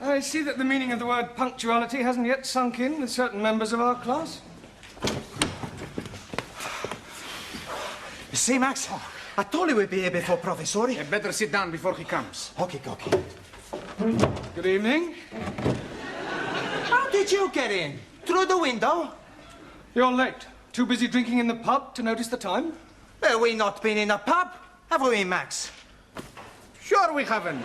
I see that the meaning of the word punctuality hasn't yet sunk in with certain members of our class. You see, Max? I told you we'd be here before Professor. You better sit down before he comes. Okay. Good evening. How did you get in? Through the window? You're late. Too busy drinking in the pub to notice the time? Well, we not been in a pub, have we, Max? Sure we haven't.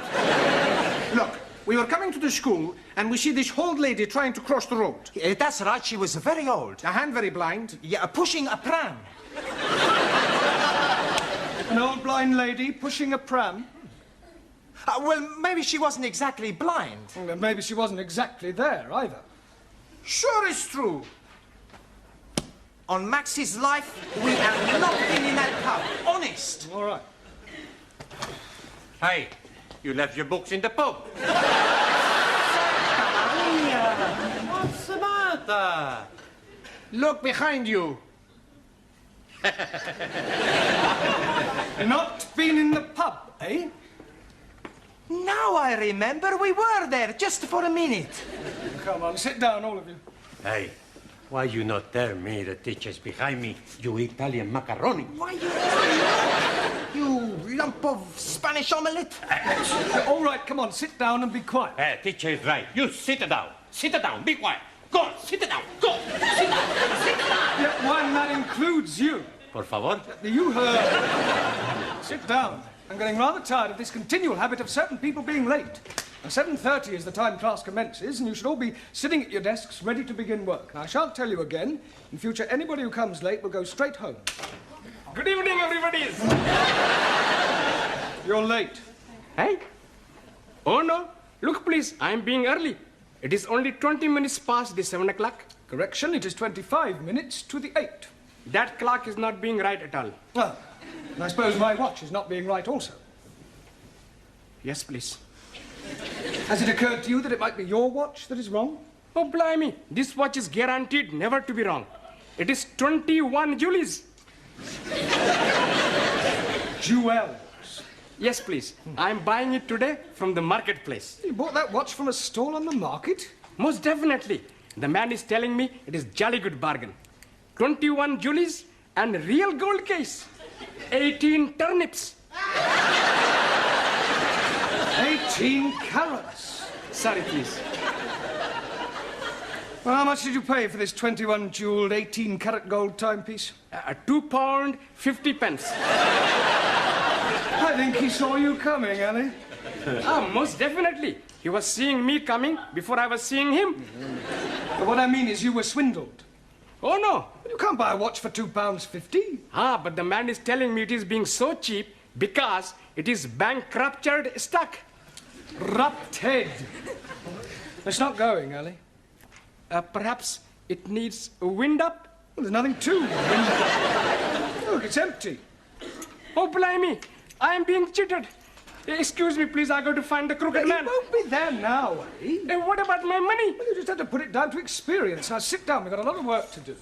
Look, we were coming to the school, and we see this old lady trying to cross the road. That's right, she was very old. And very blind. Yeah, pushing a pram. An old blind lady pushing a pram? Well, maybe she wasn't exactly blind. Well, maybe she wasn't exactly there, either. Sure it's true. On Max's life, we have not been in that pub. Honest. All right. Hey, you left your books in the pub. What's the matter? Look behind you. Not been in the pub, eh? Now I remember we were there just for a minute. Come on, sit down, all of you. Hey, why you not tell me the teacher's behind me, you Italian macaroni? Why you lump of Spanish omelette? All right, come on, sit down and be quiet. Hey, teacher is right. You sit down. Sit down. Be quiet. Go on, sit down. Go. Sit down. Sit down. Yeah, one that includes you. Por favor. You heard. Sit down. I'm getting rather tired of this continual habit of certain people being late. Now, 7:30 is the time class commences, and you should all be sitting at your desks ready to begin work. Now, I shan't tell you again. In future, anybody who comes late will go straight home. Good evening, everybody. You're late. Hey? Oh, no. Look, please, I'm being early. It is only 20 minutes past the 7 o'clock. Correction, it is 25 minutes to the 8. That clock is not being right at all. Ah, and I suppose my watch is not being right also. Yes, please. Has it occurred to you that it might be your watch that is wrong? Oh, blimey. This watch is guaranteed never to be wrong. It is 21 Julies. Jewels. Yes, please. I'm buying it today from the marketplace. You bought that watch from a stall on the market? Most definitely. The man is telling me it is jolly good bargain. 21 Julies and real gold case. 18 turnips. 18 carats. Sorry, please. Well, how much did you pay for this 21 jeweled 18 carat gold timepiece? £2 50 pence. I think he saw you coming, Ali. Most definitely. He was seeing me coming before I was seeing him. But what I mean is you were swindled. Oh, no. You can't buy a watch for £2.50. But the man is telling me it is being so cheap because it is bankrupted stock. Rupted. It's not going, Ali. Perhaps it needs a wind up. Well, there's nothing to wind. Look, it's empty. Oh, blimey. I am being cheated. Excuse me, please. I got to find the crooked man. He won't be there now, Ali. What about my money? Well, you just had to put it down to experience. Now, sit down. We've got a lot of work to do.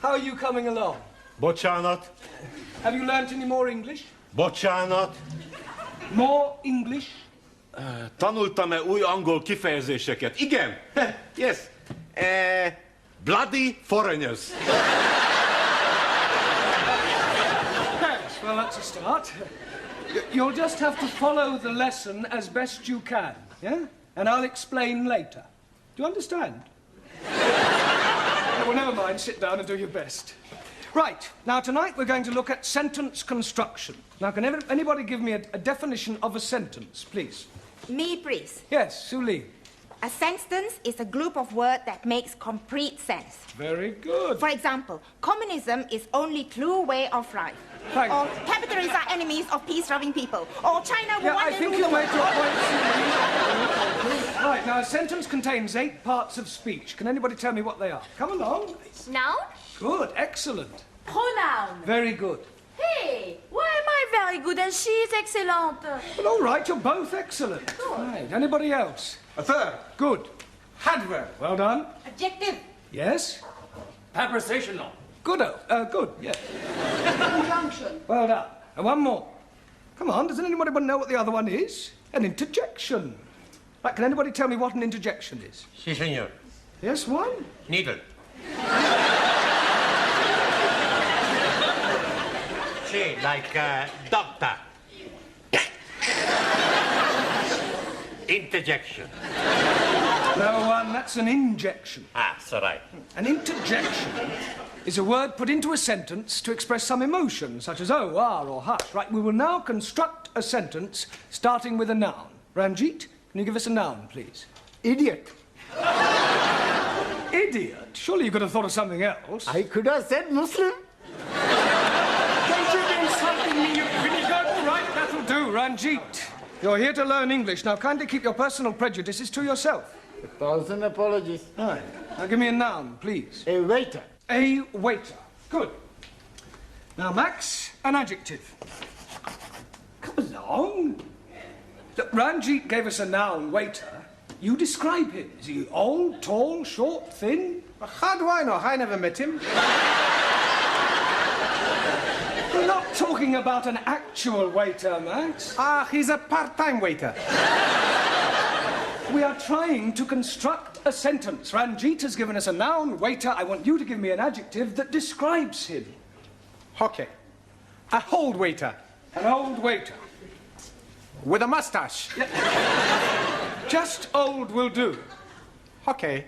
How are you coming along? Bocsánat. Have you learnt any more English? Bocsánat. More English? Tanultam-e új angol kifejezéseket? Igen. Yes. Bloody foreigners. Thanks. Well, that's a start. You'll just have to follow the lesson as best you can, yeah? And I'll explain later. Do you understand? Well, never mind. Sit down and do your best. Right, now tonight we're going to look at sentence construction. Now, can anybody give me a definition of a sentence, please? Me, please. Yes, Sue Lee. A sentence is a group of words that makes complete sense. Very good. For example, communism is only true way of life. Thank Or you. capitalists are enemies of peace-loving people. Or China will Yeah, one I day think rule you the made your world. point, Sue Lee. Right, now a sentence contains 8 parts of speech. Can anybody tell me what they are? Come along. Noun? Good, excellent. Pronoun. Very good. Hey, why am I very good and she is excellent? Well, all right, you're both excellent. Right, anybody else? A third. Good. Adverb. Well done. Adjective. Yes? Prepositional. Good, good, yes. Conjunction. Well done. And one more. Come on, doesn't anybody know what the other one is? An interjection. Right, can anybody tell me what an interjection is? Si, senor. Yes, one? Needle. Si, like doctor. Interjection. No, one, that's an injection. Ah, that's all right. An interjection is a word put into a sentence to express some emotion, such as oh, ah, or hush. Right, we will now construct a sentence starting with a noun. Ranjit, can you give us a noun, please? Idiot. Idiot? Surely you could have thought of something else. I could have said Muslim. Don't you be insulting me, you pretty good. All right, that'll do, Ranjit. You're here to learn English. Now, kindly keep your personal prejudices to yourself. 1,000 apologies. Right. Now, give me a noun, please. A waiter. A waiter. Good. Now, Max, an adjective. Come along. Look, Ranjit gave us a noun, waiter. You describe him. Is he old, tall, short, thin? How do I know? I never met him. We're not talking about an actual waiter, Max. Ah, he's a part-time waiter. We are trying to construct a sentence. Ranjit has given us a noun, waiter. I want you to give me an adjective that describes him. Okay. A old waiter. An old waiter. With a mustache. Just old will do. Okay.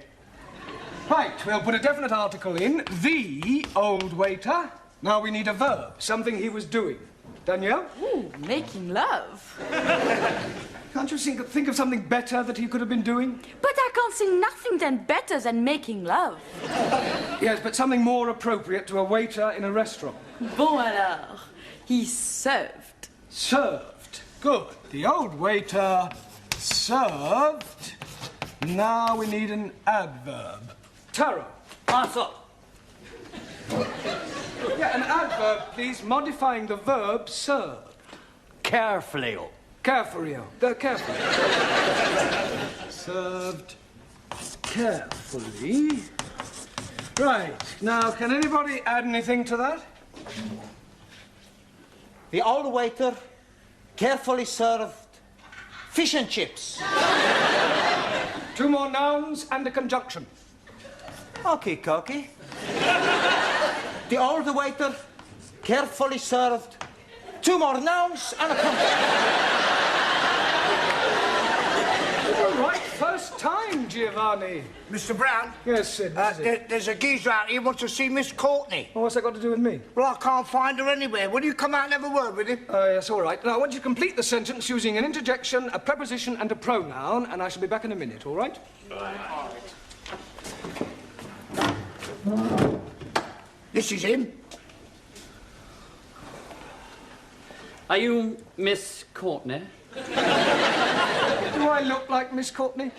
Right, we'll put a definite article in. The old waiter. Now we need a verb, something he was doing. Danielle? Ooh, making love. Can't you think of something better that he could have been doing? But I can't see nothing then better than making love. Yes, but something more appropriate to a waiter in a restaurant. Bon alors, he served. Served. Good. The old waiter served. Now we need an adverb. Taro. Also. Yeah, an adverb, please, modifying the verb served. Carefully. Carefully. Carefully. Served carefully. Right. Now, can anybody add anything to that? The old waiter carefully served fish and chips. 2 more nouns and a conjunction. Okay, Cocky. The old waiter carefully served 2 more nouns and a All right, first time, Giovanni. Mr. Brown? Yes, Sid. What is it? There's a geezer out here who wants to see Miss Courtney. Well, what's that got to do with me? Well, I can't find her anywhere. Will you come out and have a word with him? Yes, all right. Now, I want you to complete the sentence using an interjection, a preposition, and a pronoun, and I shall be back in a minute, all right? This is him. Are you Miss Courtney? Do I look like Miss Courtney?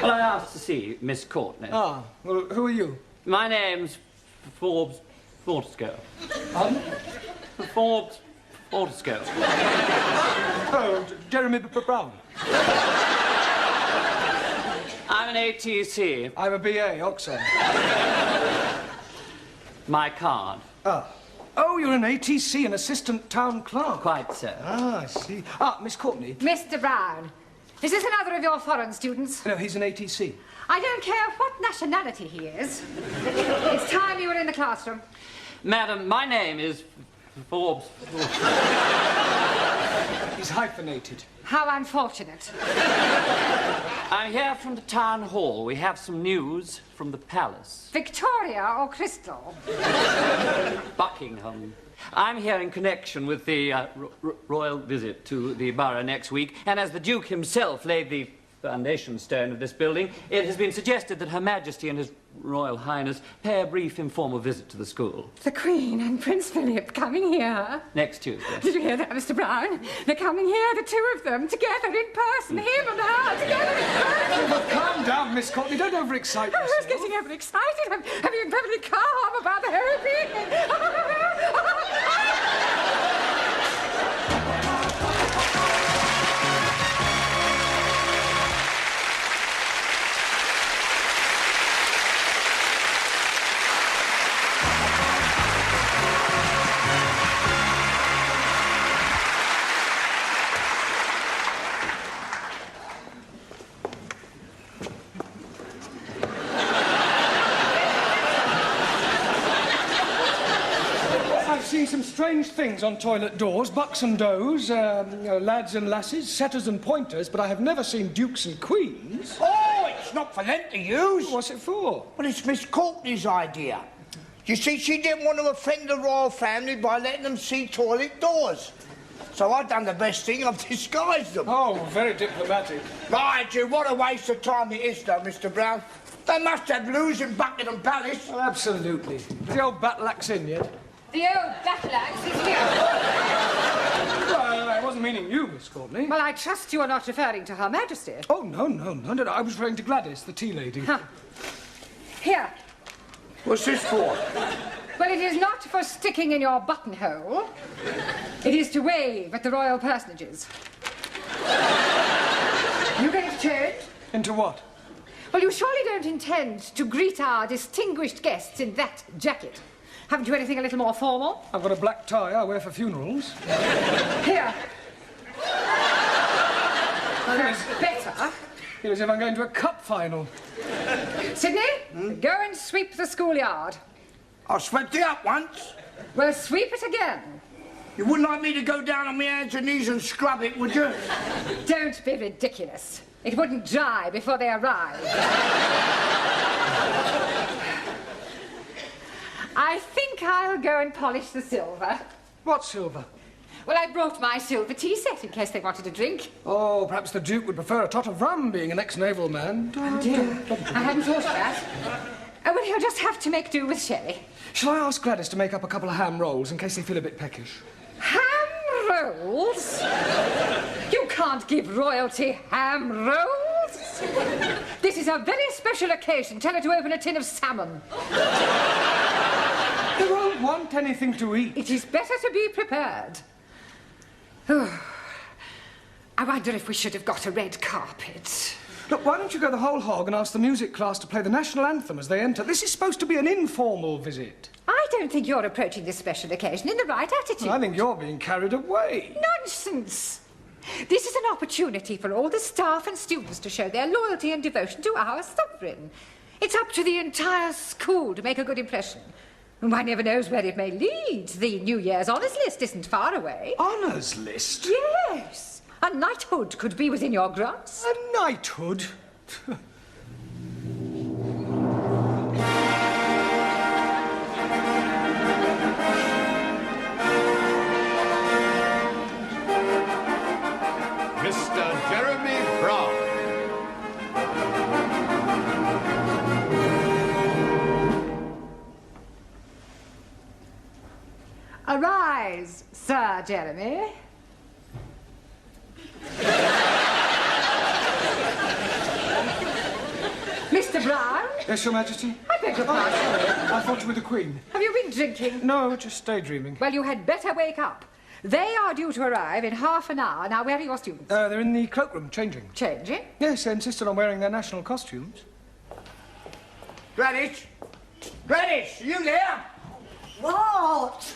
Well, I asked to see Miss Courtney. Ah, well, who are you? My name's Forbes Fortescue. Pardon? Forbes Fortescue. Oh, Jeremy Brown. I'm an ATC. I'm a BA, Oxford. My card. Ah. Oh, you're an ATC, an assistant town clerk. Quite so. Ah, I see. Ah, Miss Courtney. Mr. Brown, is this another of your foreign students? No, he's an ATC. I don't care what nationality he is. It's time you were in the classroom. Madam, my name is Forbes. He's hyphenated. How unfortunate. I'm here from the town hall. We have some news from the palace. Victoria or Crystal? Buckingham. I'm here in connection with the royal visit to the borough next week, and as the Duke himself laid the foundation stone of this building, it has been suggested that Her Majesty and His Royal Highness pay a brief informal visit to the school. The Queen and Prince Philip coming here. Next Tuesday. Did you hear that, Mr. Brown? They're coming here, the two of them, together in person, him and her, together in person. But calm down, Miss Courtney. Don't overexcite yourself. I was getting overexcited. I'm being perfectly calm about the whole thing. Some strange things on toilet doors, bucks and does, lads and lasses, setters and pointers, but I have never seen dukes and queens. Oh, it's not for them to use. What's it for? Well, it's Miss Courtney's idea. You see, she didn't want to offend the royal family by letting them see toilet doors. So I've done the best thing, I've disguised them. Oh, very diplomatic. Mind you, what a waste of time it is, though, Mr. Brown. They must have blues in Buckingham Palace. Well, absolutely. Is the old battle axe in yet? The old battle axe is here. Well, I wasn't meaning you, Miss Courtney. Well, I trust you are not referring to Her Majesty. Oh, no. I was referring to Gladys, the tea lady. Huh. Here. What's this for? Well, it is not for sticking in your buttonhole. It is to wave at the royal personages. You going to change? Into what? Well, you surely don't intend to greet our distinguished guests in that jacket. Haven't you anything a little more formal? I've got a black tie I wear for funerals. Here. That's better. Feel as if I'm going to a cup final. Sydney, go and sweep the schoolyard. I swept it up once. Well, sweep it again. You wouldn't like me to go down on my hands and knees and scrub it, would you? Don't be ridiculous. It wouldn't dry before they arrive. I think I'll go and polish the silver. What silver? Well, I brought my silver tea set in case they wanted a drink. Oh, perhaps the Duke would prefer a tot of rum, being an ex-naval man. Oh, dear. I hadn't thought of that. Oh, well, he'll just have to make do with sherry. Shall I ask Gladys to make up a couple of ham rolls in case they feel a bit peckish? Ham rolls? You can't give royalty ham rolls. This is a very special occasion. Tell her to open a tin of salmon. They won't want anything to eat. It is better to be prepared. Oh, I wonder if we should have got a red carpet. Look, why don't you go the whole hog and ask the music class to play the national anthem as they enter? This is supposed to be an informal visit. I don't think you're approaching this special occasion in the right attitude. I think you're being carried away. Nonsense. This is an opportunity for all the staff and students to show their loyalty and devotion to our sovereign. It's up to the entire school to make a good impression. And one never knows where it may lead. The New Year's honours list isn't far away. Honours list? Yes. A knighthood could be within your grasp. A knighthood? Mr. Jeremy Brown. Arise, Sir Jeremy. Mr. Brown? Yes, Your Majesty? I beg your pardon. I thought you were the Queen. Have you been drinking? No, just daydreaming. Well, you had better wake up. They are due to arrive in half an hour. Now, where are your students? They're in the cloakroom, changing. Changing? Yes, they insisted on wearing their national costumes. Gladys? Gladys, are you there? What?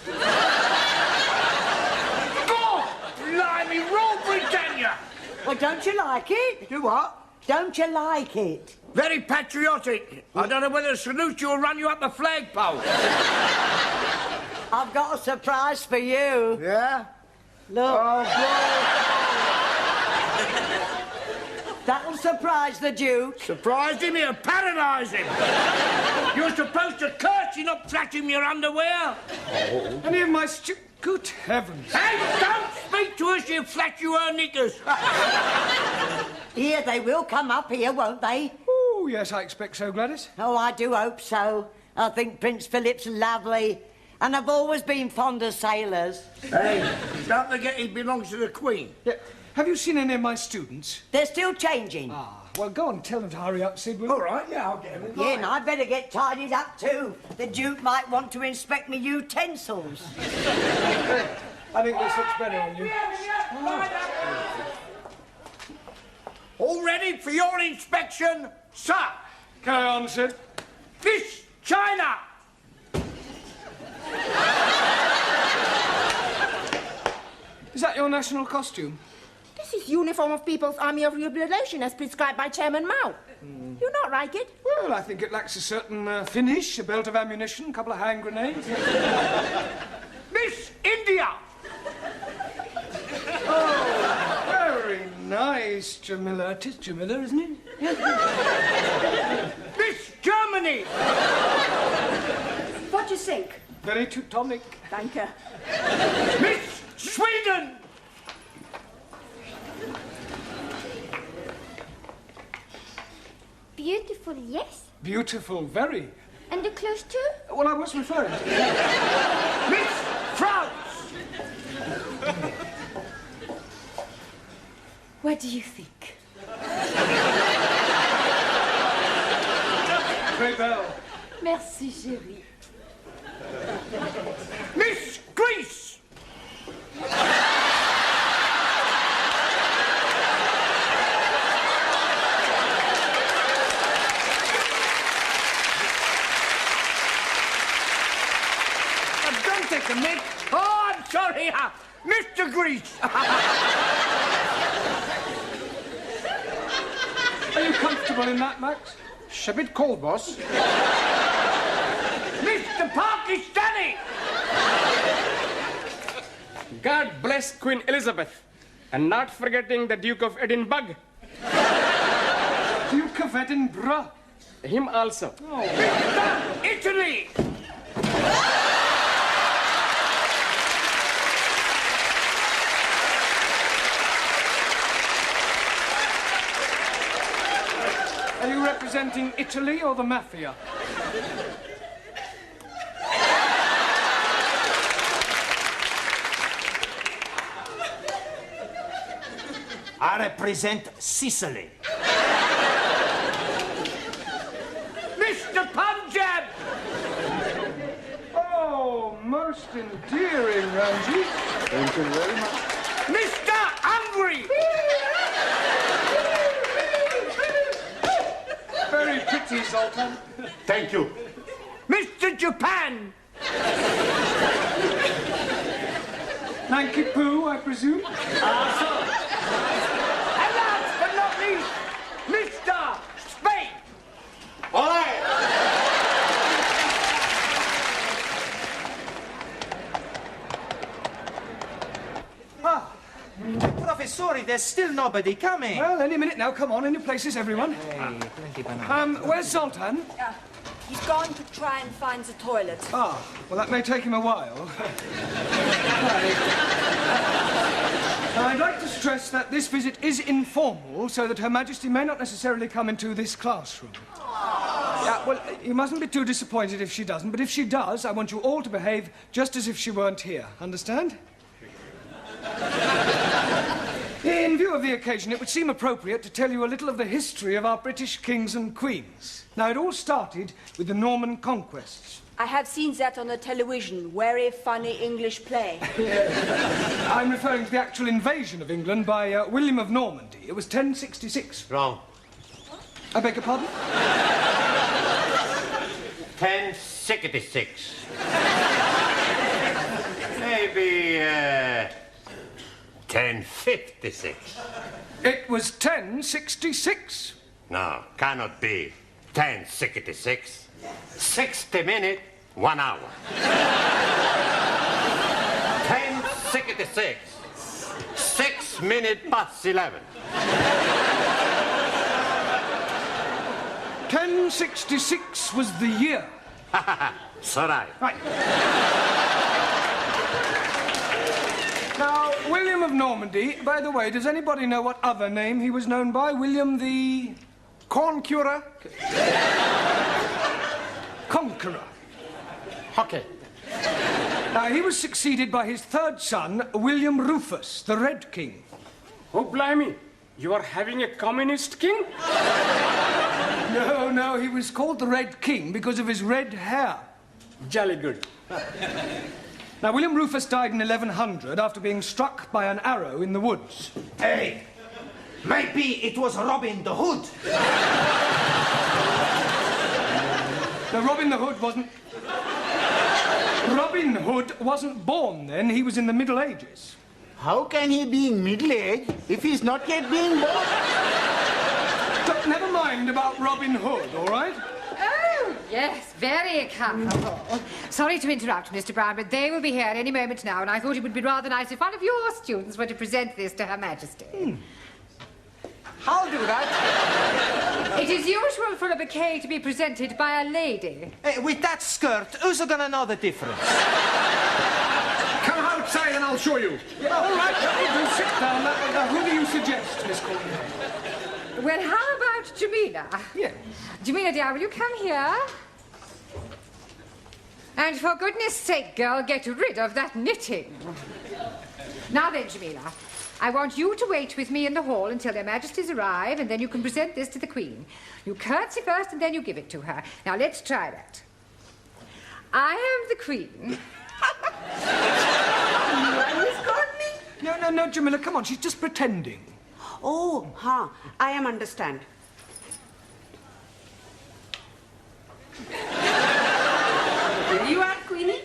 God! Blimey, Rule Britannia! Well, don't you like it? Do what? Don't you like it? Very patriotic. I don't know whether to salute you or run you up a flagpole. I've got a surprise for you. Yeah? Look. Oh, That'll surprise the Duke. surprised him, it'll paralyse him. You're supposed to curse, you not flash him your underwear. Any of my Good heavens. Hey, don't speak to us, you flash you her knickers. Here, they will come up here, won't they? Oh, yes, I expect so, Gladys. Oh, I do hope so. I think Prince Philip's lovely. And I've always been fond of sailors. Hey, don't forget he belongs to the Queen. Yeah. Have you seen any of my students? They're still changing. Ah, well, go on, tell them to hurry up, Sid, will you? All right, yeah, I'll get him. Yeah, and I'd better get tidied up too. The Duke might want to inspect me utensils. I think this looks better on you. All ready for your inspection, sir? Carry on, Sid. Miss China! Is that your national costume? This is uniform of People's Army of Liberation as prescribed by Chairman Mao. You not like it? Well, I think it lacks a certain finish, a belt of ammunition, a couple of hand grenades. Miss India! Oh, very nice, Jamila. It is Jamila, isn't it? Miss Germany! What do you think? Very Teutonic. Thank you. Miss Sweden! Beautiful, yes. Beautiful, very. And the clothes too? Well, I was referring to... Miss France! What do you think? Très belle. Merci, chérie. Miss Greece! Don't take the mic. Oh, I'm sorry, Mr. Greece. Are you comfortable in that, Max? It's a bit cold, boss. Mr. Pakistani! God bless Queen Elizabeth. And not forgetting the Duke of Edinburgh. Duke of Edinburgh. Him also. Oh. Mr. Italy! Are you representing Italy or the mafia? I represent Sicily. Mr. Punjab! Oh, most endearing, Ramsey. Thank you very much. Mr. Hungary! Very pretty, Zoltan. Thank you. Mr. Japan! Nanky Poo, I presume? And last but not least, Mr. Spain! All right. Ah, Professori, there's still nobody coming. Well, any minute now. Come on, in your places, everyone. Hey, plenty banana. Where's Zoltan? He's going to try and find the toilet. Ah, well, that may take him a while. Now, I'd like to stress that this visit is informal, so that Her Majesty may not necessarily come into this classroom. Yeah, well, you mustn't be too disappointed if she doesn't, but if she does, I want you all to behave just as if she weren't here. Understand? In view of the occasion, it would seem appropriate to tell you a little of the history of our British kings and queens. Now, it all started with the Norman conquests. I have seen that on the television. Very funny English play. I'm referring to the actual invasion of England by William of Normandy. It was 1066. Wrong. I beg your pardon? 1066. Maybe 1056. It was 1066. No, cannot be 1066. 60 minutes, 1 hour. 1066. 6 minutes past 11. 1066 was the year. So right. Right. Now, William of Normandy, by the way, does anybody know what other name he was known by? William the... Corn curer? Conqueror. Okay. Now, he was succeeded by his third son, William Rufus, the Red King. Oh, blimey. You are having a communist king? No, he was called the Red King because of his red hair. Jolly good. Now, William Rufus died in 1100 after being struck by an arrow in the woods. Hey, maybe it was Robin the Hood. No, Robin Hood wasn't born then. He was in the Middle Ages. How can he be middle-aged if he's not yet being born? Look, never mind about Robin Hood, all right? Oh, yes, very comfortable. Sorry to interrupt, Mr. Brown, but they will be here any moment now, and I thought it would be rather nice if one of your students were to present this to Her Majesty. I'll do that. It is usual for a bouquet to be presented by a lady. Hey, with that skirt, who's gonna know the difference? Come outside and I'll show you. Yeah, all right, do sit down. Who do you suggest, Miss Courtney? Well, how about Jamila? Yes. Jamila, dear, will you come here? And for goodness sake, girl, get rid of that knitting. Now then, Jamila, I want you to wait with me in the hall until their majesties arrive, and then you can present this to the Queen. You curtsy first, and then you give it to her. Now, let's try that. I am the Queen. Miss Courtney? No, Jamila, come on, she's just pretending. Oh, I am understand. You are Queenie?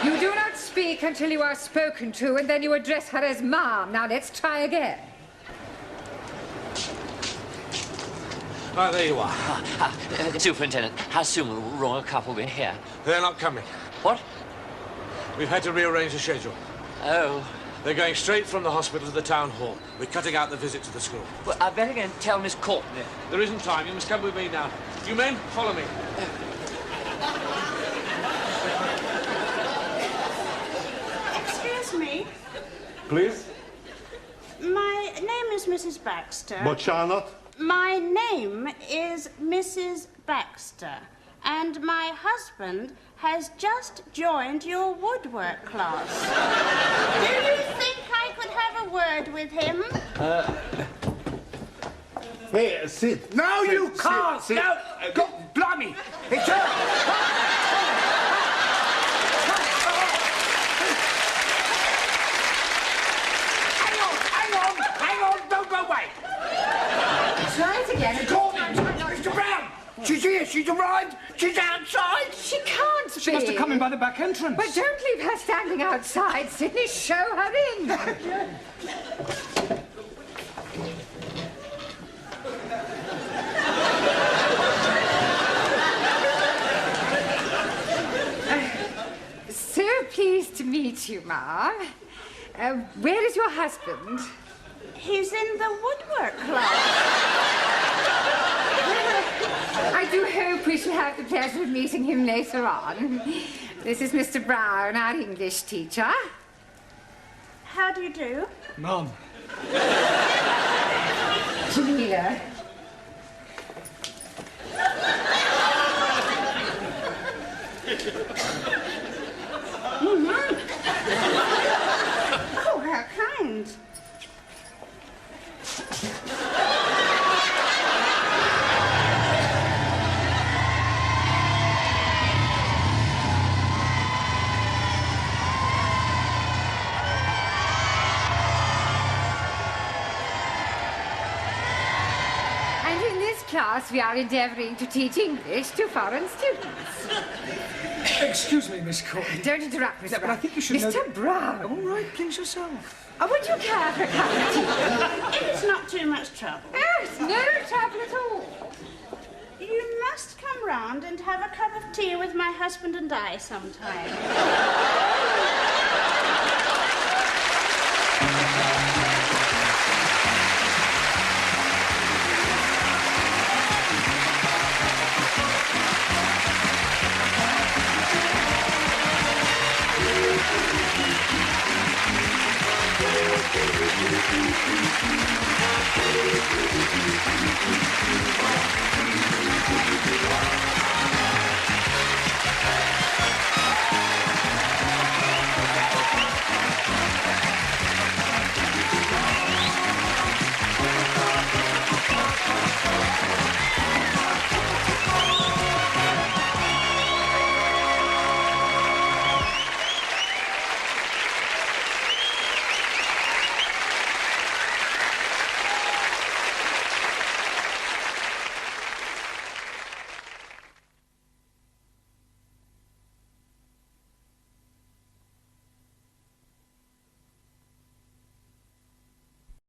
You do not speak until you are spoken to, and then you address her as Mom. Now, let's try again. Right, there you are. Superintendent, how soon will the royal couple be here? They're not coming. What? We've had to rearrange the schedule. Oh. They're going straight from the hospital to the town hall. We're cutting out the visit to the school. Well, I better go and tell Miss Courtney. There isn't time. You must come with me now. You men, follow me. Excuse me. Please? My name is Mrs. Baxter. But Charlotte? My name is Mrs. Baxter, and my husband has just joined your woodwork class. Do you think I could have a word with him? Hey, sit. No, Sit, you sit, can't. sit. No, go, blimey. It's her. Hang on, don't go away. Try it again. Mr. Brown, she's here, she's arrived, she's outside. She can't be. She must have come in by the back entrance. But don't leave her standing outside, Sydney. Show her in. So pleased to meet you, Ma. Where is your husband? He's in the woodwork class. I do hope we shall have the pleasure of meeting him later on. This is Mr. Brown, our English teacher. How do you do? Mum. Jamila. Oh, how kind. And in this class, we are endeavouring to teach English to foreign students. Excuse me, Miss Courtney. Don't interrupt, Mr. No, but I think you should know Mr. that- Brown. All right, please yourself. Would you care for a cup of tea? It's not too much trouble. Oh, it's no trouble at all. You must come round and have a cup of tea with my husband and I sometime.